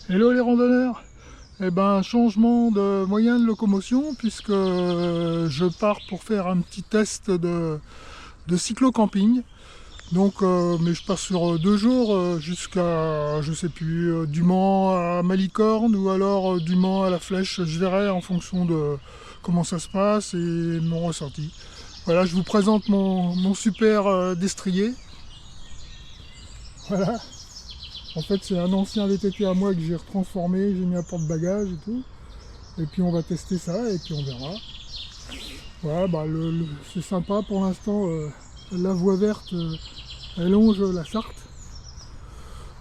Hello les randonneurs. Eh ben, changement de moyen de locomotion puisque je pars pour faire un petit test de cyclo-camping. Donc, mais je pars sur 2 jours jusqu'à, je sais plus, du Mans à Malicorne ou alors du Mans à la Flèche. Je verrai en fonction de comment ça se passe et mon ressenti. Voilà, je vous présente mon super destrier. Voilà. En fait, c'est un ancien VTT à moi que j'ai retransformé, j'ai mis un porte-bagages et tout. Et puis on va tester ça et puis on verra. Voilà, bah c'est sympa pour l'instant. La voie verte, elle longe la Sarthe.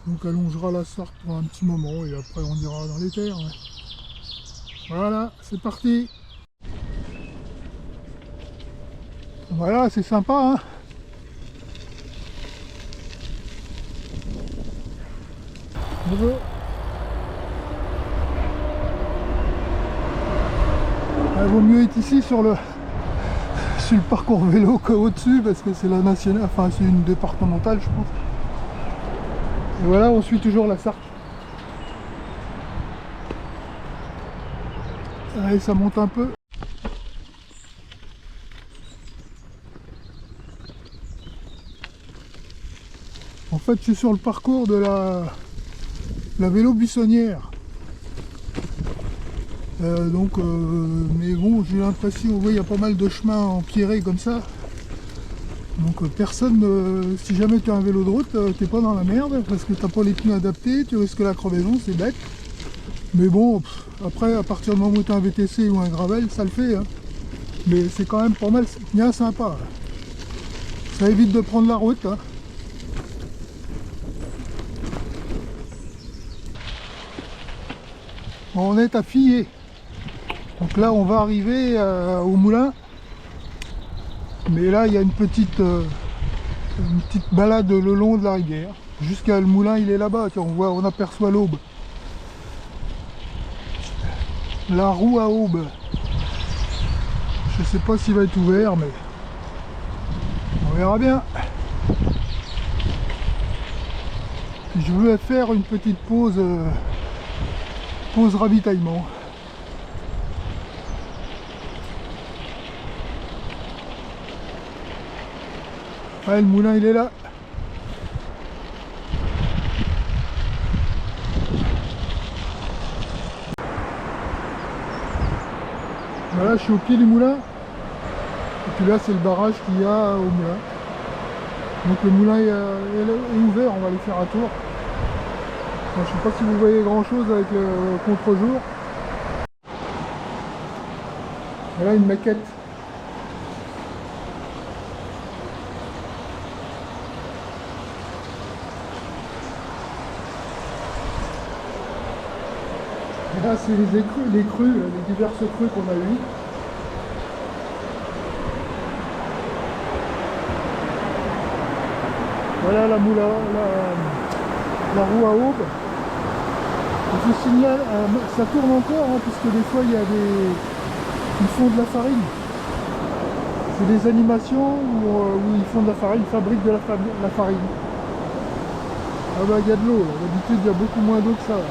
Donc elle longera la Sarthe pour un petit moment et après on ira dans les terres. Ouais. Voilà, c'est parti. Voilà, c'est sympa, hein. Bonjour. Il vaut mieux être ici sur le parcours vélo qu'au-dessus parce que c'est la nationale, enfin c'est une départementale je pense. Et voilà, on suit toujours la Sarthe. Allez, ça monte un peu. En fait, je suis sur le parcours de la vélo buissonnière. Mais bon, j'ai l'impression, vous voyez, il y a pas mal de chemins empierrés comme ça. Donc personne, si jamais tu as un vélo de route, t'es pas dans la merde parce que t'as pas les pneus adaptés, tu risques la crevaison, c'est bête. Mais bon, après, à partir du moment où tu as un VTC ou un gravel, ça le fait. Hein. Mais c'est quand même pas mal, bien sympa. Ça évite de prendre la route. Hein. On est à Fillet. Donc là, on va arriver au moulin. Mais là, il y a une petite balade le long de la rivière. Jusqu'à le moulin, il est là-bas. On aperçoit l'Aube. La roue à Aube. Je sais pas s'il va être ouvert, mais on verra bien. Puis je vais faire une petite pause ravitaillement. Ouais, le moulin il est là. Voilà, je suis au pied du moulin. Et puis là, c'est le barrage qu'il y a au moulin. Donc le moulin est ouvert, on va aller faire un tour. Enfin, je ne sais pas si vous voyez grand chose avec le contre-jour. Voilà une maquette. Et là, c'est les crues, les diverses crues qu'on a eues. Voilà la moula, la roue à Aube. Je vous signale, ça tourne encore, hein, puisque des fois ils font de la farine. C'est des animations où ils font de la farine, ils fabriquent de la farine. Ah bah il y a de l'eau, d'habitude il y a beaucoup moins d'eau que ça. Là.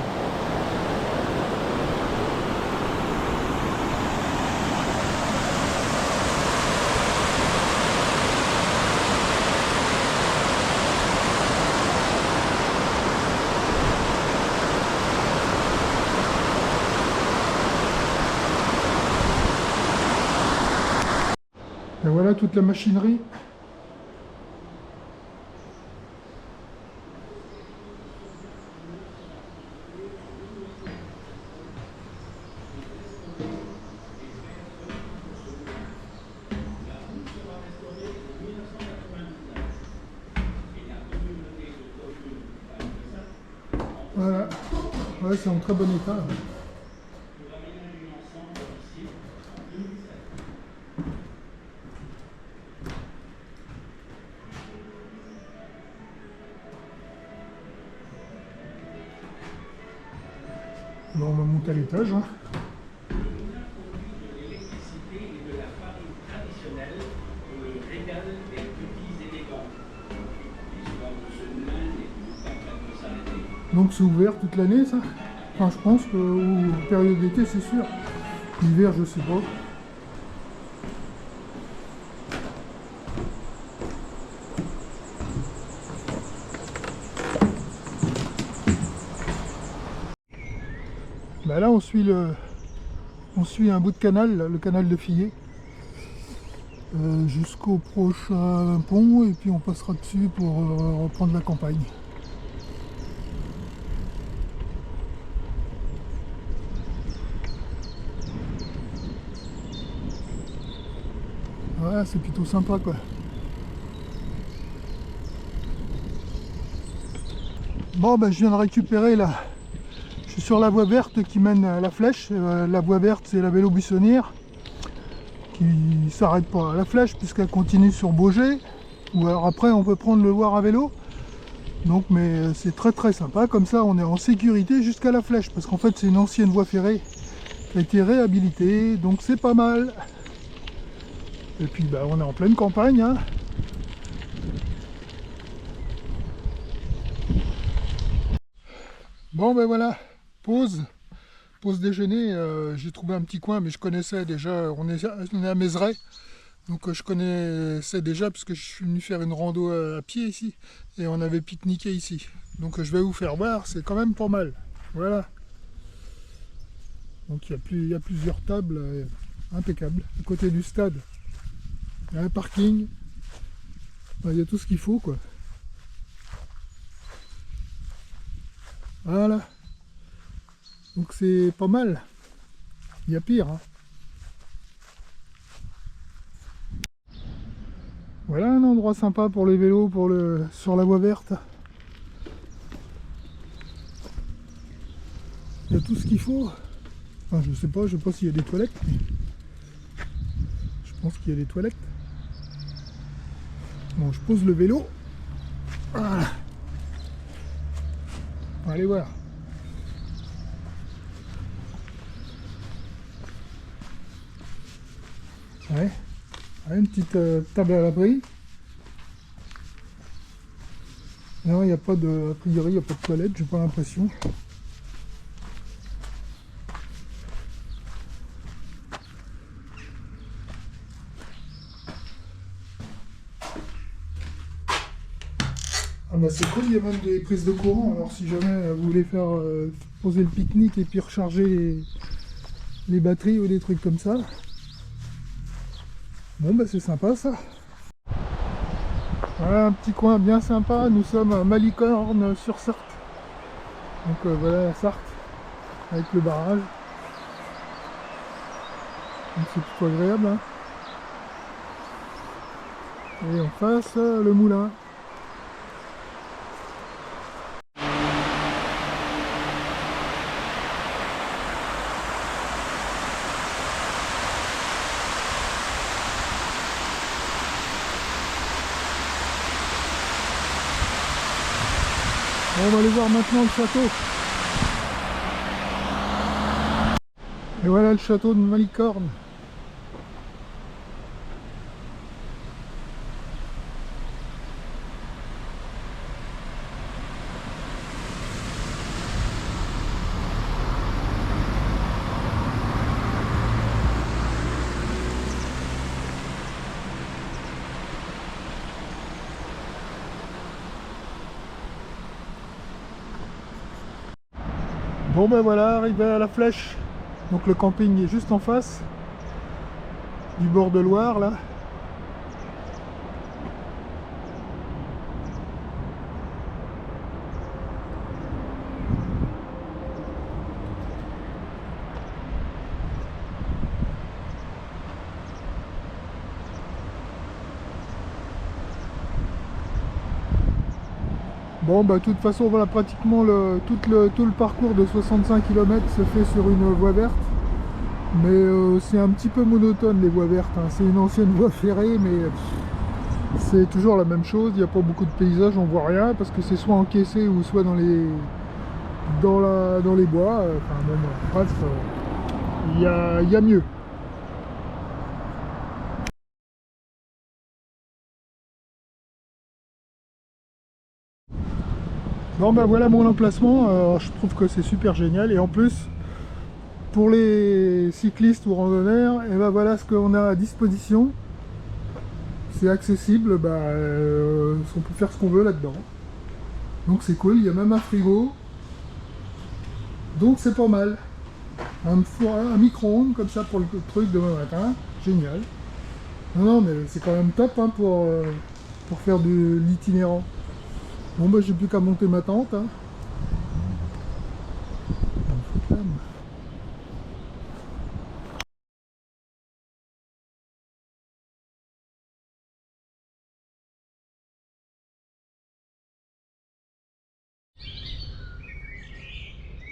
Et voilà toute la machinerie. Voilà, ouais, c'est en très bon état. Là. Bon, on va monter à l'étage. Hein. Donc c'est ouvert toute l'année ça? Enfin, je pense que ou période d'été, c'est sûr. L'hiver, je sais pas. Bah là, on suit un bout de canal, là, le canal de Fillet, jusqu'au prochain pont, et puis on passera dessus pour reprendre la campagne. Ouais, c'est plutôt sympa, quoi. Bon, ben je viens de récupérer là. Je suis sur la voie verte qui mène à la flèche. La voie verte, c'est la vélo buissonnière qui s'arrête pas à la flèche puisqu'elle continue sur Baugé. Ou alors après, on peut prendre le Loir à vélo. Donc, mais c'est très très sympa. Comme ça, on est en sécurité jusqu'à la flèche parce qu'en fait, c'est une ancienne voie ferrée qui a été réhabilitée. Donc, c'est pas mal. Et puis, bah, on est en pleine campagne, hein. Bon, ben voilà, pause. Pause déjeuner, j'ai trouvé un petit coin, mais je connaissais déjà, on est à Mézeray, donc je connaissais déjà puisque je suis venu faire une rando à pied ici, et on avait pique-niqué ici. Donc je vais vous faire voir, c'est quand même pas mal. Voilà. Donc il y a plusieurs tables impeccables. À côté du stade, il y a un parking, il y a tout ce qu'il faut, quoi. Voilà. Donc c'est pas mal. Il y a pire, hein. Voilà un endroit sympa pour les vélos, sur la voie verte. Il y a tout ce qu'il faut. Enfin, je sais pas s'il y a des toilettes. Mais je pense qu'il y a des toilettes. Bon, je pose le vélo. Voilà. On va aller voir. Ouais. Ouais, une petite table à l'abri. Non, il n'y a pas de. A priori, il n'y a pas de toilette, j'ai pas l'impression. Ah bah c'est cool, il y a même des prises de courant. Alors si jamais vous voulez faire poser le pique-nique et puis recharger les batteries ou des trucs comme ça. Bon bah c'est sympa ça. Voilà un petit coin bien sympa, nous sommes à Malicorne sur Sarthe. Donc voilà la Sarthe avec le barrage. Donc c'est plutôt agréable, hein. Et en face le moulin. Bon, on va aller voir maintenant le château. Et voilà le château de Malicorne. Bon ben voilà, arrivé à la flèche. Donc le camping est juste en face du bord de Loire là. Bon bah de toute façon voilà pratiquement tout le parcours de 65 km se fait sur une voie verte. Mais c'est un petit peu monotone les voies vertes, hein. C'est une ancienne voie ferrée mais c'est toujours la même chose, il n'y a pas beaucoup de paysages, on voit rien parce que c'est soit encaissé ou soit dans les bois. Enfin bon bref, il y a mieux. Bon ben voilà mon emplacement. Alors, je trouve que c'est super génial et en plus pour les cyclistes ou randonneurs, et ben voilà ce qu'on a à disposition. C'est accessible, on peut faire ce qu'on veut là-dedans. Donc c'est cool, il y a même un frigo. Donc c'est pas mal. Un four, un micro-ondes comme ça pour le truc demain matin. Génial. Non, mais c'est quand même top hein, pour faire de l'itinérant. Bon bah j'ai plus qu'à monter ma tente. Hein.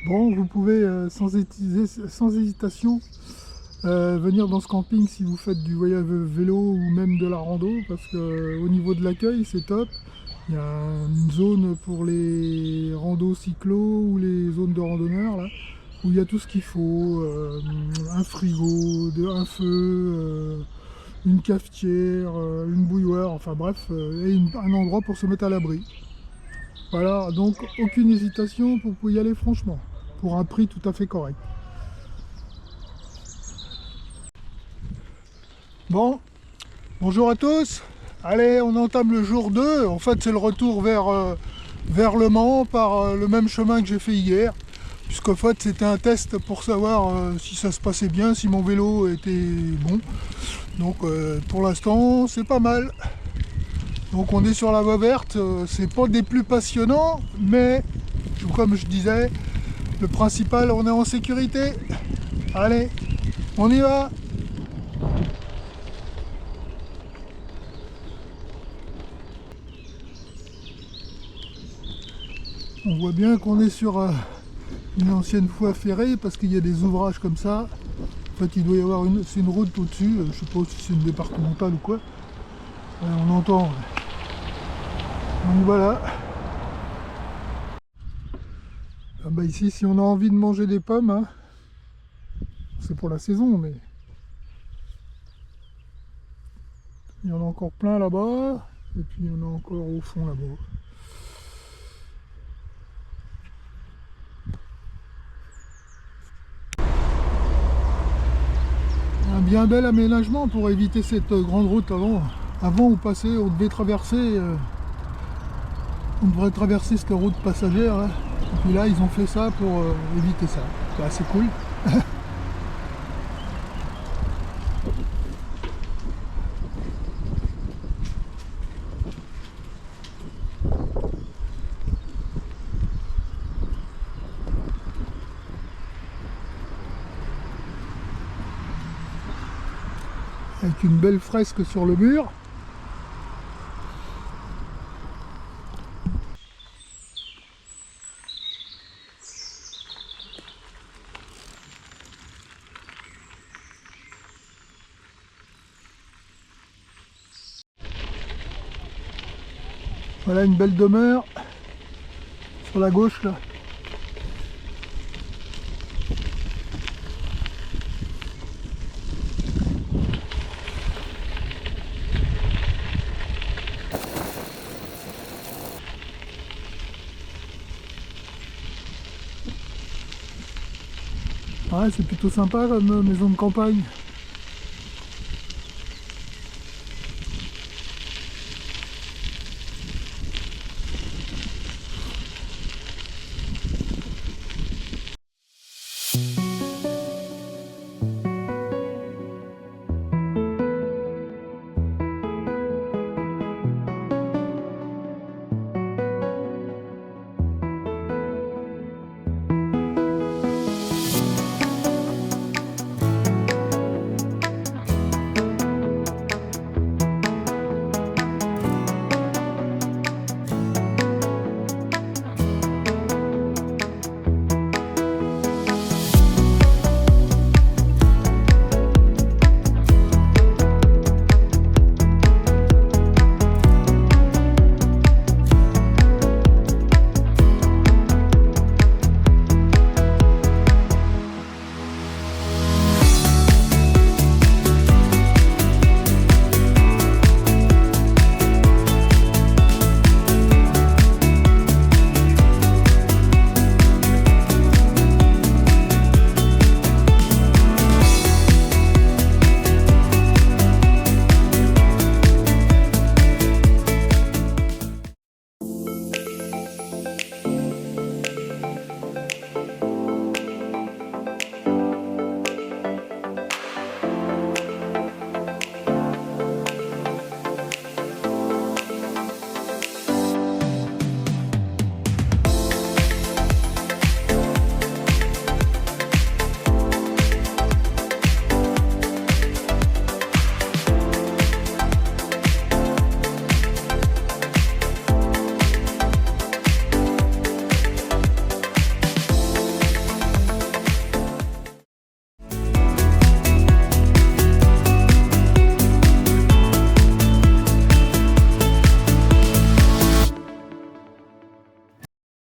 Bon, vous pouvez sans hésitation venir dans ce camping si vous faites du voyage vélo ou même de la rando, parce que au niveau de l'accueil c'est top. Il y a une zone pour les randos cyclos ou les zones de randonneurs là, où il y a tout ce qu'il faut, un frigo, un feu, une cafetière, une bouilloire, enfin bref, et un endroit pour se mettre à l'abri. Voilà, donc aucune hésitation pour y aller franchement, pour un prix tout à fait correct. Bon, bonjour à tous. Allez, on entame le jour 2. En fait, c'est le retour vers Le Mans par le même chemin que j'ai fait hier. Puisqu'en fait, c'était un test pour savoir si ça se passait bien, si mon vélo était bon. Donc, pour l'instant, c'est pas mal. Donc, on est sur la voie verte. C'est pas des plus passionnants, mais comme je disais, le principal, on est en sécurité. Allez, on y va. On voit bien qu'on est sur une ancienne voie ferrée parce qu'il y a des ouvrages comme ça. En fait, il doit y avoir c'est une route au-dessus. Je sais pas si c'est une départementale ou quoi. On entend. Donc voilà. Ah bah ici, si on a envie de manger des pommes, hein, c'est pour la saison, mais il y en a encore plein là-bas. Et puis il y en a encore au fond là-bas. Un bien bel aménagement pour éviter cette grande route avant. Avant, on passait, on devait traverser, on devrait traverser cette route passagère. Hein. Et puis là, ils ont fait ça pour éviter ça. C'est assez cool. Avec une belle fresque sur le mur. Voilà une belle demeure sur la gauche là. Ouais, c'est plutôt sympa comme maison de campagne.